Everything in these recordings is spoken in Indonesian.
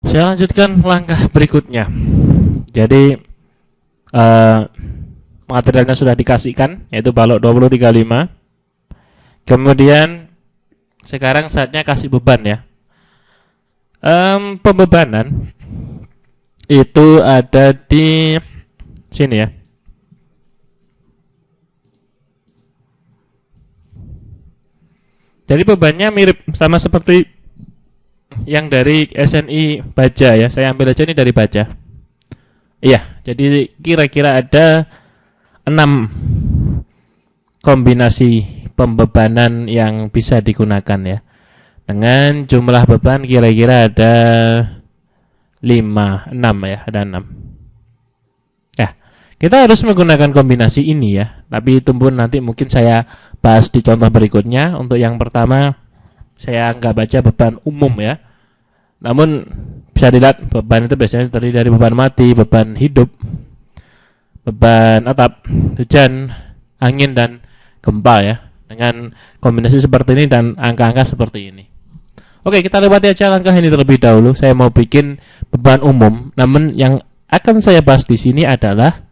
Saya lanjutkan langkah berikutnya. Jadi materialnya sudah dikasihkan, yaitu balok 2035. Kemudian sekarang saatnya kasih beban ya. Pembebanan itu ada di sini ya. Jadi bebannya mirip sama seperti yang dari SNI Baja ya. Saya ambil aja ini dari Baja. Iya, jadi kira-kira ada 6 kombinasi pembebanan yang bisa digunakan ya. Dengan jumlah beban kira-kira ada 5, 6 ya, ada 6. Ya, kita harus menggunakan kombinasi ini ya. Tapi itu pun nanti mungkin saya bahas di contoh berikutnya. Untuk yang pertama, saya nggak baca beban umum ya. Namun bisa dilihat beban itu biasanya terdiri dari beban mati, beban hidup, beban atap, hujan, angin, dan gempa ya. Dengan kombinasi seperti ini dan angka-angka seperti ini. Oke, kita lewati aja langkah ini terlebih dahulu. Saya mau bikin beban umum. Namun yang akan saya bahas di sini adalah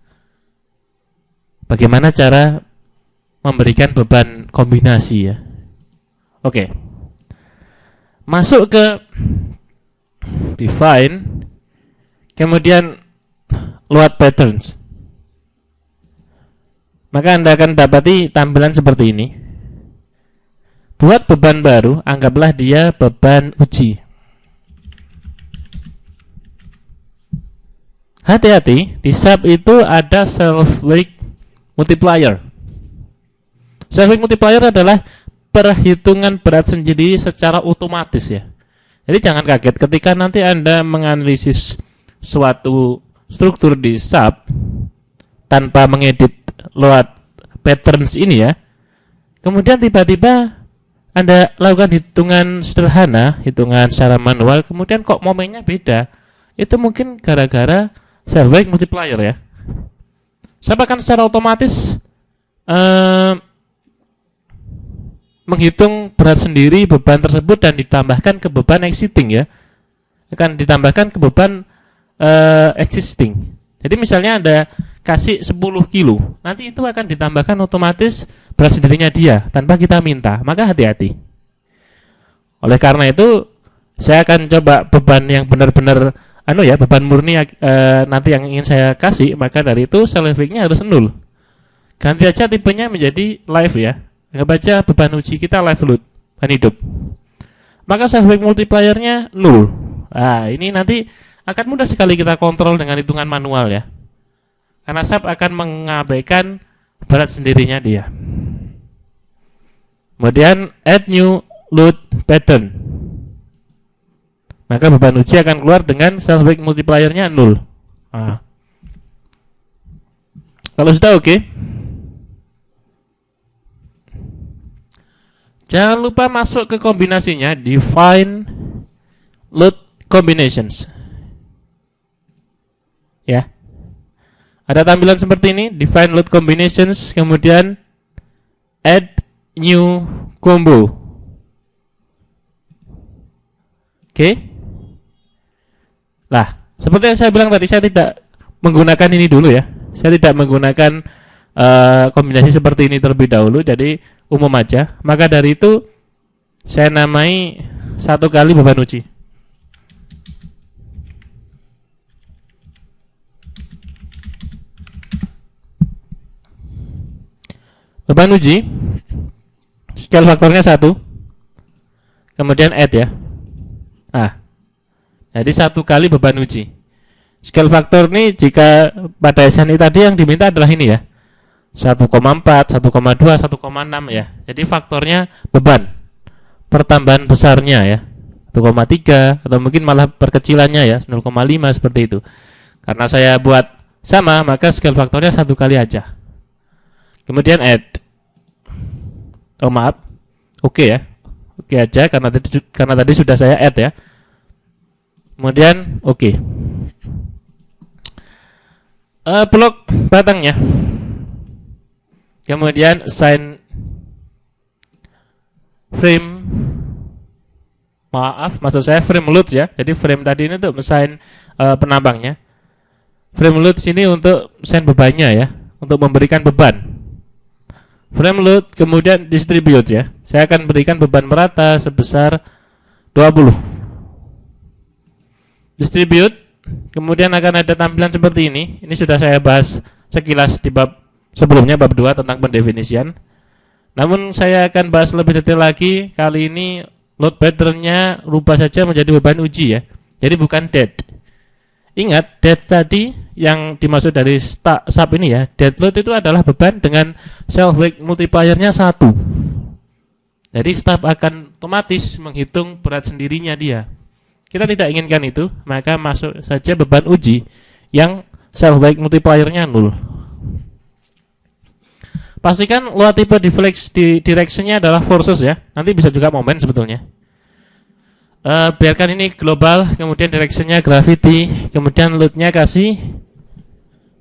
bagaimana cara memberikan beban kombinasi ya. Oke. Masuk ke define, kemudian load patterns. Maka Anda akan dapati tampilan seperti ini. Buat beban baru, anggaplah dia beban uji. Hati-hati, di sub itu ada self weight multiplier. Self weight multiplier adalah perhitungan berat sendiri secara otomatis ya. Jadi jangan kaget ketika nanti Anda menganalisis suatu struktur di sub tanpa mengedit load patterns ini ya. Kemudian tiba-tiba Anda lakukan hitungan sederhana, hitungan secara manual, kemudian kok momennya beda. Itu mungkin gara-gara self weight multiplier ya. Sub akan secara otomatis menghitung berat sendiri beban tersebut dan ditambahkan ke beban existing ya. Akan ditambahkan ke beban existing. Jadi misalnya Anda kasih 10 kilo, nanti itu akan ditambahkan otomatis berat sendirinya dia tanpa kita minta. Maka hati-hati. Oleh karena itu saya akan coba beban yang benar-benar beban murni nanti yang ingin saya kasih. Maka dari itu self weight-nya harus 0. Ganti aja tipenya menjadi live ya. Nggak baca beban uji kita live load, beban hidup. Maka self weight multiplier-nya 0. Nah, ini nanti akan mudah sekali kita kontrol dengan hitungan manual ya. Karena sub akan mengabaikan berat sendirinya dia. Kemudian add new load pattern. Maka beban uji akan keluar dengan self weight multiplier-nya 0. Nah. Kalau sudah oke. Jangan lupa masuk ke kombinasinya, define load combinations. Ya. Ada tampilan seperti ini, define load combinations, kemudian add new combo. Oke. Lah, seperti yang saya bilang tadi, saya tidak menggunakan ini dulu ya. Saya tidak menggunakan kombinasi seperti ini terlebih dahulu, jadi umum aja. Maka dari itu saya namai 1 kali beban uji. Beban uji scale faktornya 1, kemudian add ya. Nah, jadi 1 kali beban uji. Scale faktor ini jika pada SNI tadi yang diminta adalah ini ya, 1,4, 1,2, 1,6 ya. Jadi faktornya beban pertambahan besarnya ya, 1,3 atau mungkin malah perkecilannya ya, 0,5 seperti itu. Karena saya buat sama, maka scale faktornya 1 kali aja. Kemudian add. Oh maaf, oke ya, oke aja karena tadi sudah saya add ya. Kemudian oke. Blok batangnya. Kemudian assign frame Maaf, maksud saya frame load ya. Jadi frame tadi ini untuk mesin penambangnya. Frame load sini untuk mesin bebannya ya, untuk memberikan beban. Frame load kemudian distribute ya. Saya akan berikan beban merata sebesar 20. Distribute, kemudian akan ada tampilan seperti ini. Ini sudah saya bahas sekilas di bab sebelumnya, bab 2 tentang pendefinisian. Namun saya akan bahas lebih detail lagi. Kali ini load pattern-nya rubah saja menjadi beban uji ya. Jadi bukan dead. Ingat, dead tadi yang dimaksud dari sub ini ya. Dead load itu adalah beban dengan self weight multiplier-nya 1. Jadi sub akan otomatis menghitung berat sendirinya dia. Kita tidak inginkan itu, maka masuk saja beban uji yang self weight multiplier-nya 0. Pastikan load tipe direction-nya adalah forces ya. Nanti bisa juga momen sebetulnya. Biarkan ini global, kemudian direction-nya gravity, kemudian load-nya kasih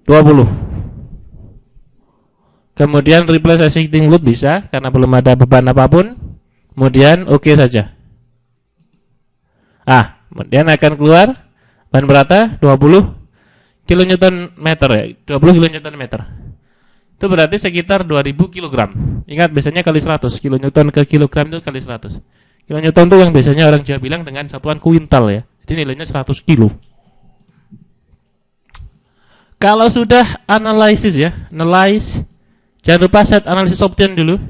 20. Kemudian replace existing load bisa, karena belum ada beban apapun. Kemudian oke saja. Kemudian akan keluar beban merata 20 kN meter ya, 20 kN meter. Itu berarti sekitar 2000 kg. Ingat biasanya kali 100, kilonewton ke kilogram itu kali 100. Kilonewton itu yang biasanya orang Jawa bilang dengan satuan kuintal ya. Jadi nilainya 100 kilo. Kalau sudah analisis ya, analyze, jangan lupa set analisis option dulu.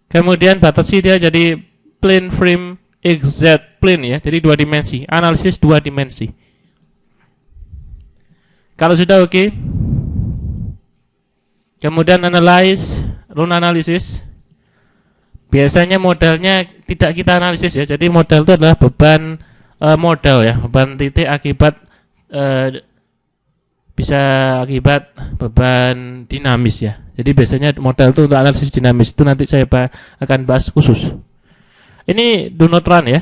Kemudian batasi dia jadi plane frame XZ plane ya, jadi 2 dimensi, analisis 2 dimensi. Kalau sudah oke, kemudian analyze, run analysis. Biasanya modalnya tidak kita analisis ya. Jadi modal itu adalah beban modal ya, beban titik akibat bisa akibat beban dinamis ya. Jadi biasanya modal itu untuk analisis dinamis itu nanti saya akan bahas khusus. Ini do not run ya.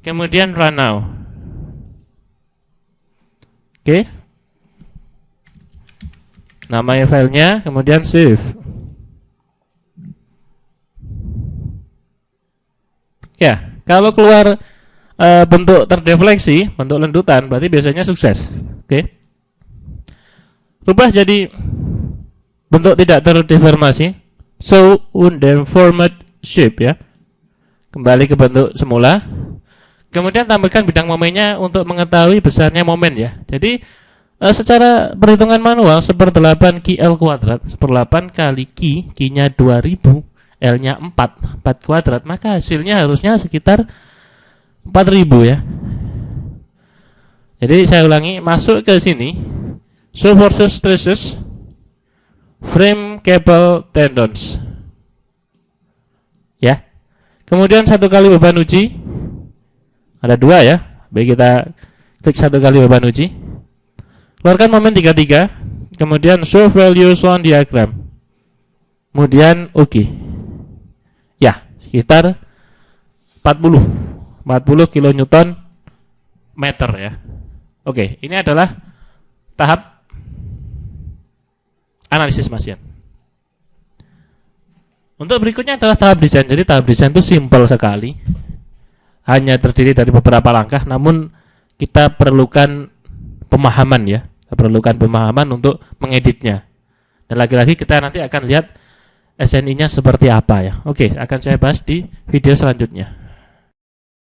Kemudian run now. Oke. Namanya filenya, kemudian save. Ya, kalau keluar bentuk terdefleksi, bentuk lendutan, berarti biasanya sukses. Oke. Rubah jadi bentuk tidak terdeformasi. So, undeformed shape ya. Kembali ke bentuk semula. Kemudian tambahkan bidang momennya untuk mengetahui besarnya momen ya. Jadi secara perhitungan manual 1/8 QL kuadrat 1/8 kali Q-nya 2000, L-nya 4 kuadrat, maka hasilnya harusnya sekitar 4000 ya. Jadi saya ulangi, masuk ke sini, show forces stresses, frame cable tendons. Ya. Kemudian 1 kali beban uji. Ada 2 ya. Baik, kita klik 1 kali beban uji. Keluarkan momen 33. Kemudian show values on diagram. Kemudian oke. Ya, sekitar 40 kilonewton meter ya. Oke, ini adalah tahap analisis masian. Untuk berikutnya adalah tahap desain. Jadi tahap desain itu simpel sekali. Hanya terdiri dari beberapa langkah, namun kita perlukan pemahaman ya. Kita perlukan pemahaman untuk mengeditnya. Dan lagi-lagi kita nanti akan lihat SNI-nya seperti apa ya. Oke, akan saya bahas di video selanjutnya.